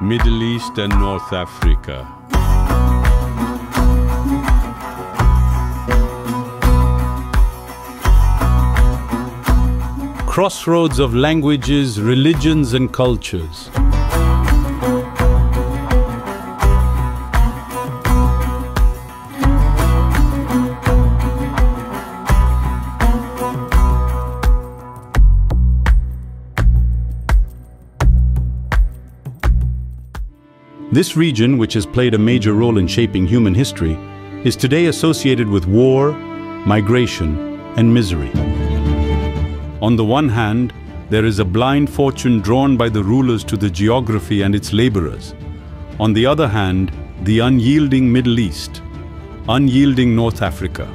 Middle East and North Africa. Crossroads of languages, religions, and cultures. This region, which has played a major role in shaping human history, is today associated with war, migration, and misery. On the one hand, there is a blind fortune drawn by the rulers to the geography and its laborers. On the other hand, the unyielding Middle East, unyielding North Africa.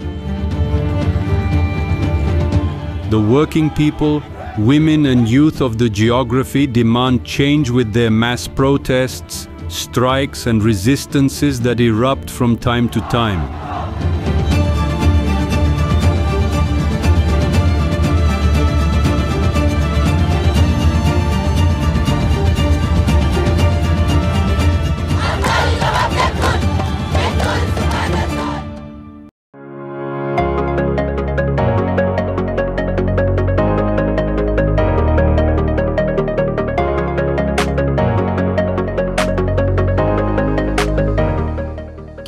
The working people, women and youth of the geography demand change with their mass protests, strikes and resistances that erupt from time to time.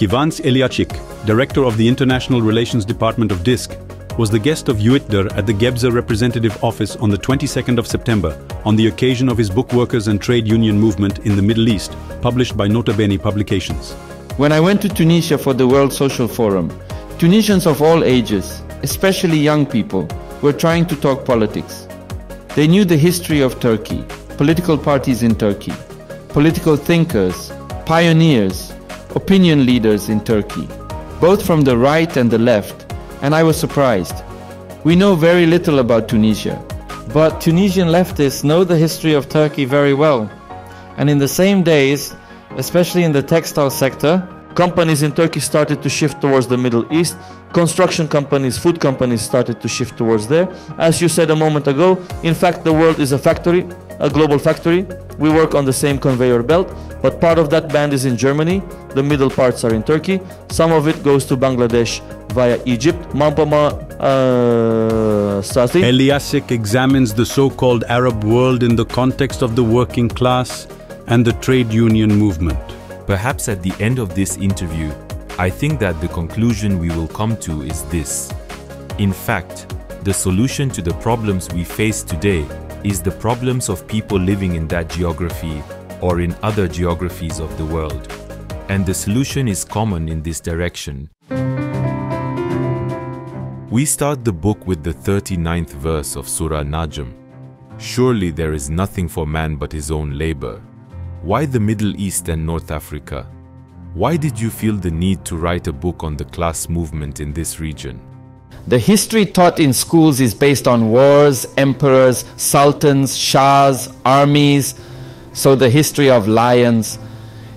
Kıvanç Eliaçık, Director of the International Relations Department of DİSK, was the guest of UİD-DER at the Gebze Representative Office on the 22nd of September on the occasion of his book Workers and Trade Union Movement in the Middle East, published by Nota Bene Publications. When I went to Tunisia for the World Social Forum, Tunisians of all ages, especially young people, were trying to talk politics. They knew the history of Turkey, political parties in Turkey, political thinkers, pioneers, opinion leaders in Turkey, both from the right and the left, and I was surprised. We know very little about Tunisia, but Tunisian leftists know the history of Turkey very well. And in the same days, especially in the textile sector, companies in Turkey started to shift towards the Middle East. Construction companies, food companies started to shift towards there. As you said a moment ago, in fact, the world is a factory, a global factory. We work on the same conveyor belt, but part of that band is in Germany. The middle parts are in Turkey. Some of it goes to Bangladesh via Egypt. Eliaçık examines the so-called Arab world in the context of the working class and the trade union movement. Perhaps at the end of this interview, I think that the conclusion we will come to is this. In fact, the solution to the problems we face today is the problems of people living in that geography or in other geographies of the world. And the solution is common in this direction. We start the book with the 39th verse of Surah Najm. Surely there is nothing for man but his own labor. Why the Middle East and North Africa? Why did you feel the need to write a book on the class movement in this region? The history taught in schools is based on wars, emperors, sultans, shahs, armies, so the history of lions.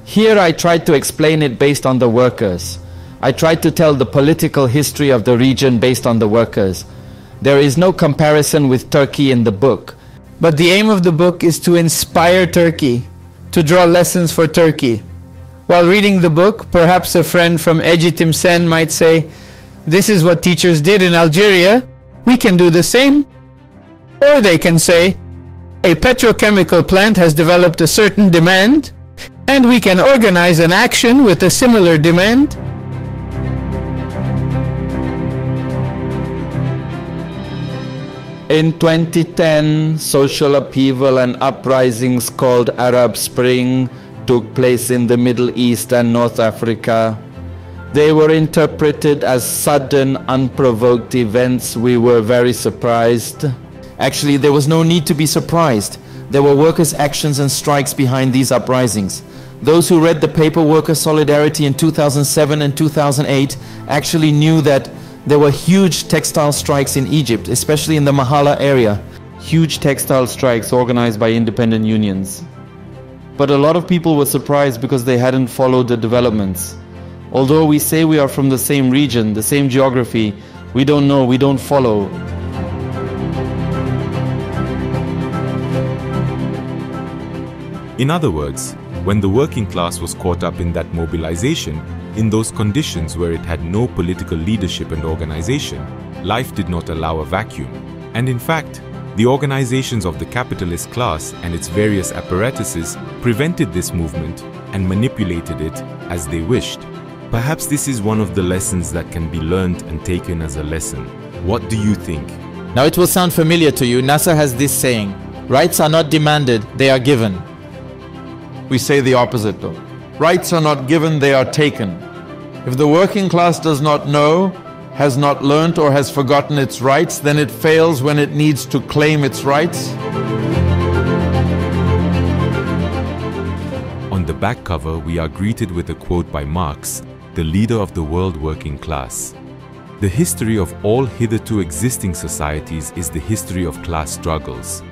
Here I tried to explain it based on the workers. I tried to tell the political history of the region based on the workers. There is no comparison with Turkey in the book. But the aim of the book is to inspire Turkey, to draw lessons for Turkey. While reading the book, perhaps a friend from Eğitim Sen might say, "This is what teachers did in Algeria, we can do the same." Or they can say, "A petrochemical plant has developed a certain demand, and we can organize an action with a similar demand." In 2010, social upheaval and uprisings called Arab Spring took place in the Middle East and North Africa. They were interpreted as sudden, unprovoked events. We were very surprised. Actually, there was no need to be surprised. There were workers' actions and strikes behind these uprisings. Those who read the paper Worker Solidarity in 2007 and 2008 actually knew that there were huge textile strikes in Egypt, especially in the Mahala area. Huge textile strikes organized by independent unions. But a lot of people were surprised because they hadn't followed the developments. Although we say we are from the same region, the same geography, we don't know, we don't follow. In other words, When the working class was caught up in that mobilization, in those conditions where it had no political leadership and organization, life did not allow a vacuum. And in fact, the organizations of the capitalist class and its various apparatuses prevented this movement and manipulated it as they wished. Perhaps this is one of the lessons that can be learned and taken as a lesson. What do you think? Now it will sound familiar to you. NASA has this saying, rights are not demanded, they are given. We say the opposite though. Rights are not given, they are taken. If the working class does not know, has not learnt or has forgotten its rights, then it fails when it needs to claim its rights. On the back cover, we are greeted with a quote by Marx, the leader of the world working class. The history of all hitherto existing societies is the history of class struggles.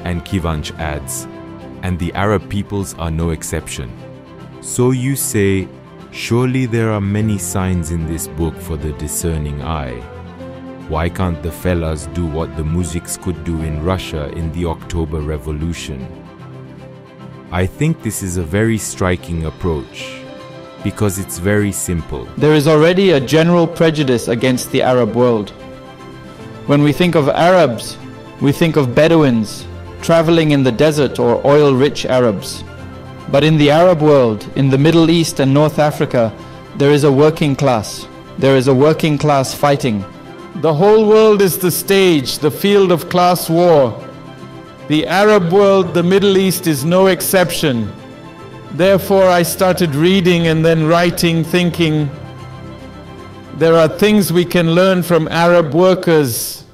And Kıvanç adds, and the Arab peoples are no exception. So you say, surely there are many signs in this book for the discerning eye. Why can't the fellas do what the mujiks could do in Russia in the October Revolution? I think this is a very striking approach, because it's very simple. There is already a general prejudice against the Arab world. When we think of Arabs, we think of Bedouins, traveling in the desert, or oil-rich Arabs. But in the Arab world, in the Middle East and North Africa, there is a working class. There is a working class fighting. The whole world is the stage, the field of class war. The Arab world, the Middle East, is no exception. Therefore, I started reading and then writing, thinking, there are things we can learn from Arab workers.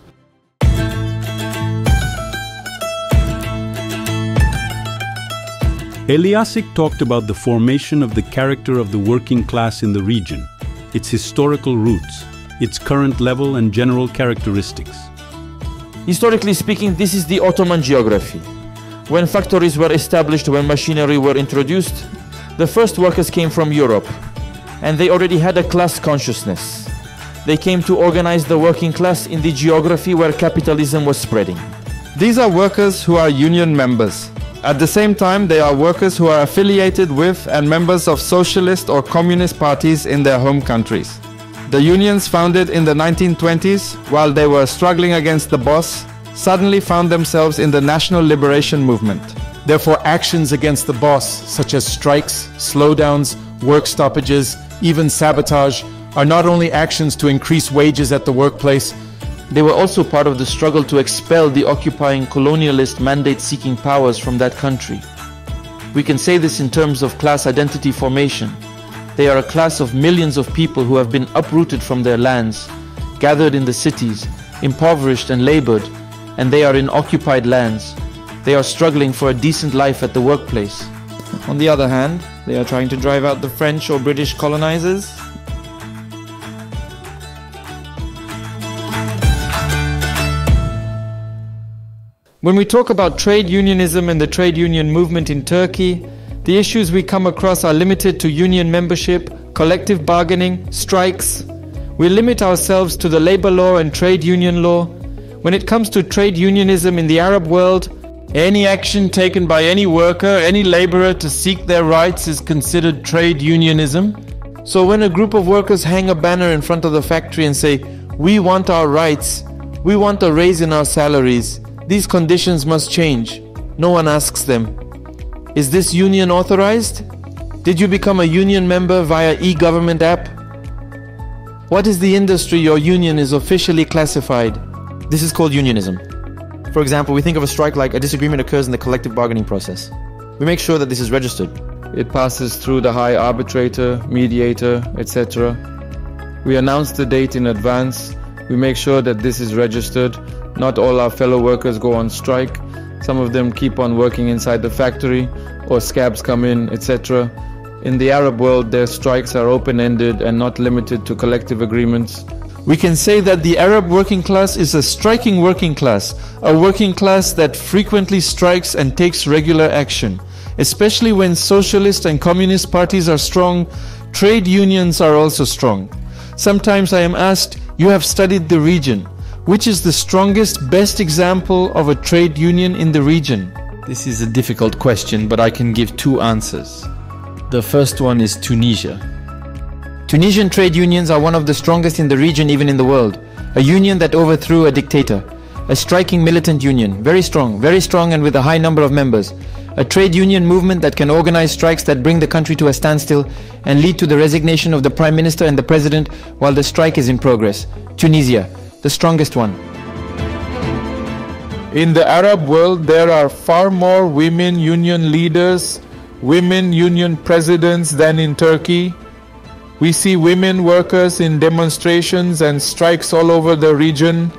Eliaçık talked about the formation of the character of the working class in the region, its historical roots, its current level and general characteristics. Historically speaking, this is the Ottoman geography. When factories were established, when machinery were introduced, the first workers came from Europe, and they already had a class consciousness. They came to organize the working class in the geography where capitalism was spreading. These are workers who are union members. At the same time, they are workers who are affiliated with and members of socialist or communist parties in their home countries. The unions founded in the 1920s, while they were struggling against the boss, suddenly found themselves in the national liberation movement. Therefore, actions against the boss, such as strikes, slowdowns, work stoppages, even sabotage, are not only actions to increase wages at the workplace, they were also part of the struggle to expel the occupying colonialist mandate-seeking powers from that country. We can say this in terms of class identity formation. They are a class of millions of people who have been uprooted from their lands, gathered in the cities, impoverished and labored, and they are in occupied lands. They are struggling for a decent life at the workplace. On the other hand, they are trying to drive out the French or British colonizers. When we talk about trade unionism and the trade union movement in Turkey, the issues we come across are limited to union membership, collective bargaining, strikes. We limit ourselves to the labor law and trade union law. When it comes to trade unionism in the Arab world, any action taken by any worker, any laborer to seek their rights is considered trade unionism. So when a group of workers hang a banner in front of the factory and say, "We want our rights, we want a raise in our salaries, these conditions must change," no one asks them, "Is this union authorized? Did you become a union member via e-government app? What is the industry your union is officially classified?" This is called unionism. For example, we think of a strike like a disagreement occurs in the collective bargaining process. We make sure that this is registered. It passes through the high arbitrator, mediator, etc. We announce the date in advance. We make sure that this is registered. Not all our fellow workers go on strike. Some of them keep on working inside the factory, or scabs come in, etc. In the Arab world, their strikes are open-ended and not limited to collective agreements. We can say that the Arab working class is a striking working class, a working class that frequently strikes and takes regular action. Especially when socialist and communist parties are strong, trade unions are also strong. Sometimes I am asked, "You have studied the region. Which is the strongest, best example of a trade union in the region?" This is a difficult question, but I can give two answers. The first one is Tunisia. Tunisian trade unions are one of the strongest in the region, even in the world. A union that overthrew a dictator. A striking militant union, very strong and with a high number of members. A trade union movement that can organize strikes that bring the country to a standstill and lead to the resignation of the Prime Minister and the President while the strike is in progress. Tunisia, the strongest one. In the Arab world, there are far more women union leaders, women union presidents than in Turkey. We see women workers in demonstrations and strikes all over the region,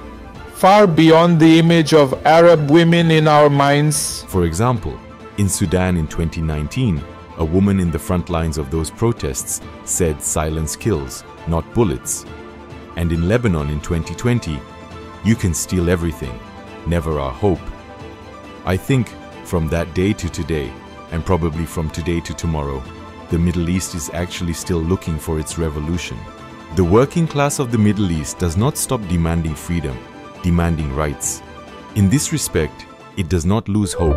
far beyond the image of Arab women in our minds. For example, in Sudan in 2019, a woman in the front lines of those protests said silence kills, not bullets. And in Lebanon in 2020, you can steal everything, never our hope. I think from that day to today, and probably from today to tomorrow, the Middle East is actually still looking for its revolution. The working class of the Middle East does not stop demanding freedom, demanding rights. In this respect, it does not lose hope.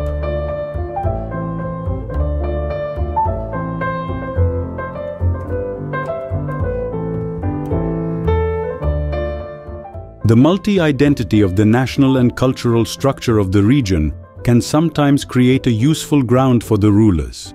The multi-identity of the national and cultural structure of the region can sometimes create a useful ground for the rulers.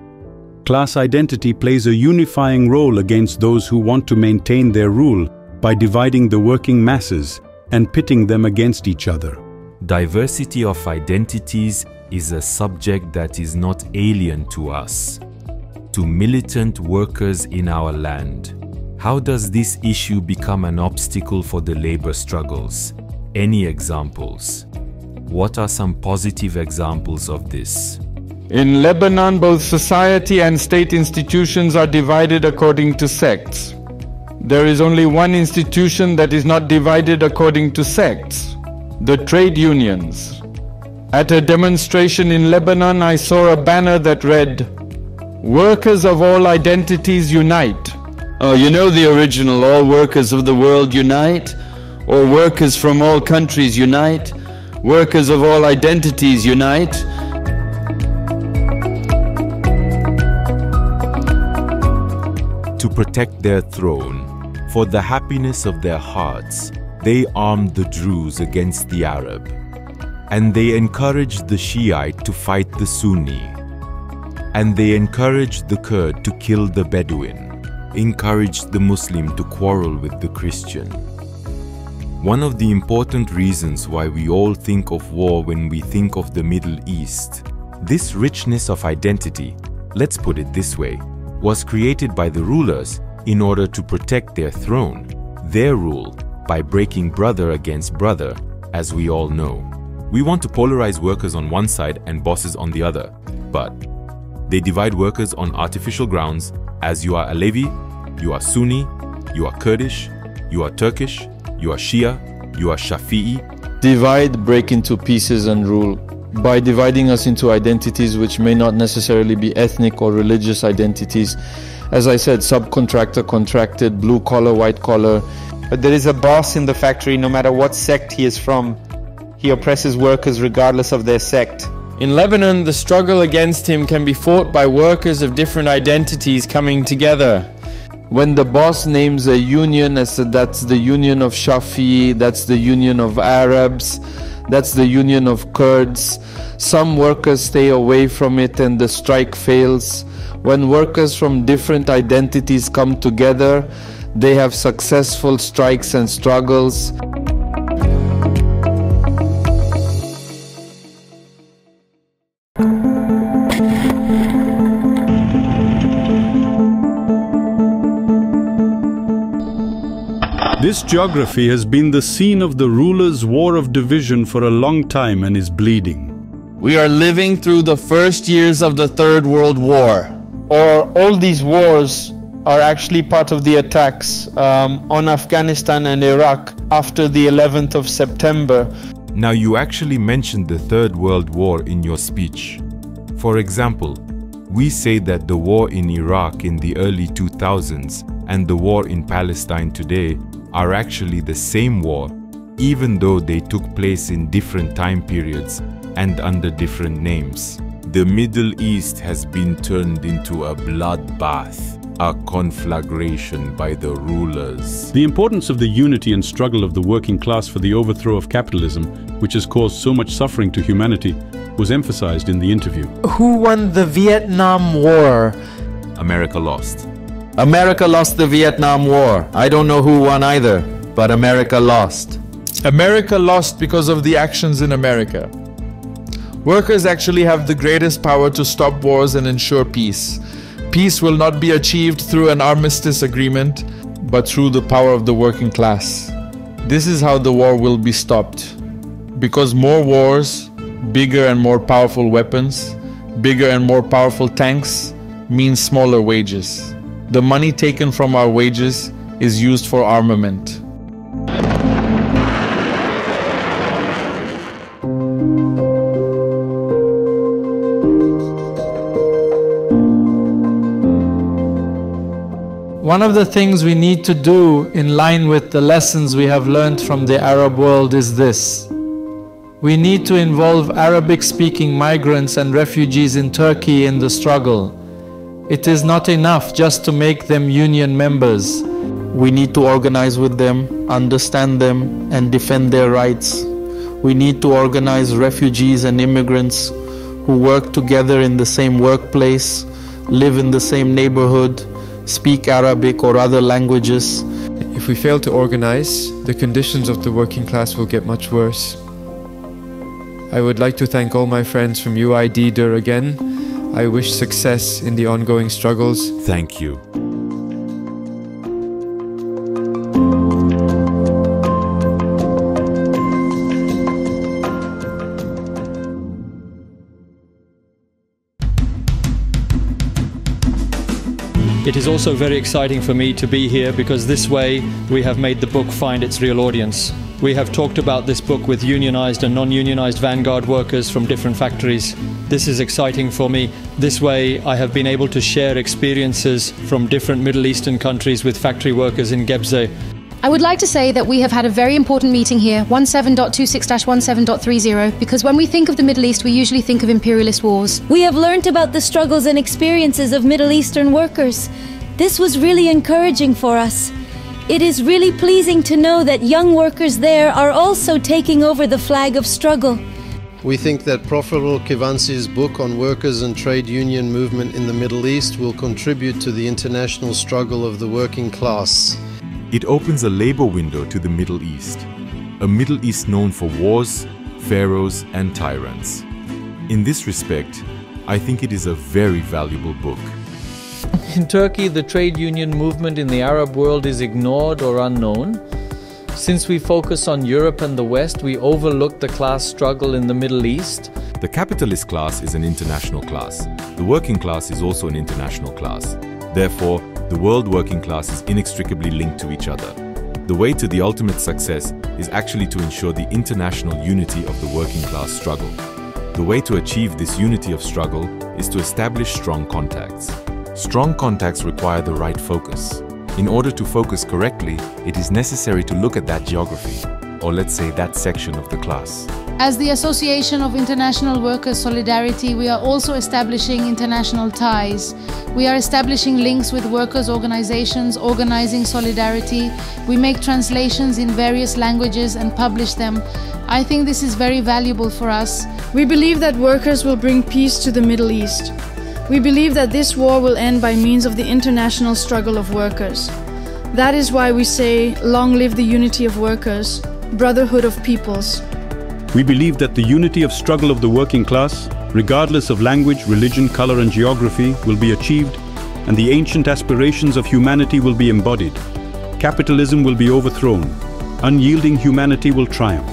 Class identity plays a unifying role against those who want to maintain their rule by dividing the working masses and pitting them against each other. Diversity of identities is a subject that is not alien to us, to militant workers in our land. How does this issue become an obstacle for the labor struggles? Any examples? What are some positive examples of this? In Lebanon, both society and state institutions are divided according to sects. There is only one institution that is not divided according to sects: the trade unions. At a demonstration in Lebanon, I saw a banner that read, "Workers of all identities unite." Oh, you know the original, "All workers of the world unite," or "Workers from all countries unite," "Workers of all identities unite." To protect their throne, for the happiness of their hearts, they armed the Druze against the Arab, and they encouraged the Shiite to fight the Sunni, and they encouraged the Kurd to kill the Bedouin, encouraged the Muslim to quarrel with the Christian. One of the important reasons why we all think of war when we think of the Middle East, this richness of identity, let's put it this way, was created by the rulers in order to protect their throne, their rule, by breaking brother against brother, as we all know. We want to polarize workers on one side and bosses on the other, but they divide workers on artificial grounds as you are Alevi, you are Sunni, you are Kurdish, you are Turkish, you are Shia, you are Shafi'i. Divide, break into pieces and rule. By dividing us into identities which may not necessarily be ethnic or religious identities. As I said, subcontractor, contracted, blue collar, white collar. But there is a boss in the factory, no matter what sect he is from. He oppresses workers regardless of their sect. In Lebanon, the struggle against him can be fought by workers of different identities coming together. When the boss names a union as that's the union of Shafi'i, that's the union of Arabs, that's the union of Kurds, some workers stay away from it and the strike fails. When workers from different identities come together, they have successful strikes and struggles. This geography has been the scene of the rulers' war of division for a long time and is bleeding. We are living through the first years of the Third World War. Or all these wars are actually part of the attacks on Afghanistan and Iraq after the 11th of September. Now you actually mentioned the Third World War in your speech. For example, we say that the war in Iraq in the early 2000s and the war in Palestine today are actually the same war, even though they took place in different time periods and under different names. The Middle East has been turned into a bloodbath, a conflagration by the rulers. The importance of the unity and struggle of the working class for the overthrow of capitalism, which has caused so much suffering to humanity, was emphasized in the interview. Who won the Vietnam War? America lost. America lost the Vietnam War. I don't know who won either, but America lost. America lost because of the actions in America. Workers actually have the greatest power to stop wars and ensure peace. Peace will not be achieved through an armistice agreement, but through the power of the working class. This is how the war will be stopped. Because more wars, bigger and more powerful weapons, bigger and more powerful tanks, means smaller wages. The money taken from our wages is used for armament. One of the things we need to do in line with the lessons we have learned from the Arab world is this. We need to involve Arabic-speaking migrants and refugees in Turkey in the struggle. It is not enough just to make them union members. We need to organize with them, understand them, and defend their rights. We need to organize refugees and immigrants who work together in the same workplace, live in the same neighborhood, speak Arabic or other languages. If we fail to organize, the conditions of the working class will get much worse. I would like to thank all my friends from UİD-DER again. I wish success in the ongoing struggles. Thank you. It is also very exciting for me to be here because this way we have made the book find its real audience. We have talked about this book with unionized and non-unionized vanguard workers from different factories. This is exciting for me. This way I have been able to share experiences from different Middle Eastern countries with factory workers in Gebze. I would like to say that we have had a very important meeting here, 17.26-17.30, because when we think of the Middle East, we usually think of imperialist wars. We have learned about the struggles and experiences of Middle Eastern workers. This was really encouraging for us. It is really pleasing to know that young workers there are also taking over the flag of struggle. We think that Professor Kıvanç's book on workers and trade union movement in the Middle East will contribute to the international struggle of the working class. It opens a labor window to the Middle East, a Middle East known for wars, pharaohs, and tyrants. In this respect, I think it is a very valuable book. In Turkey, the trade union movement in the Arab world is ignored or unknown. Since we focus on Europe and the West, we overlook the class struggle in the Middle East. The capitalist class is an international class. The working class is also an international class. Therefore, the world working class is inextricably linked to each other. The way to the ultimate success is actually to ensure the international unity of the working class struggle. The way to achieve this unity of struggle is to establish strong contacts. Strong contacts require the right focus. In order to focus correctly, it is necessary to look at that geography, or let's say that section of the class. As the Association of International Workers' Solidarity, we are also establishing international ties. We are establishing links with workers' organizations, organizing solidarity. We make translations in various languages and publish them. I think this is very valuable for us. We believe that workers will bring peace to the Middle East. We believe that this war will end by means of the international struggle of workers. That is why we say, long live the unity of workers, brotherhood of peoples. We believe that the unity of struggle of the working class, regardless of language, religion, color and geography, will be achieved, and the ancient aspirations of humanity will be embodied. Capitalism will be overthrown. Unyielding humanity will triumph.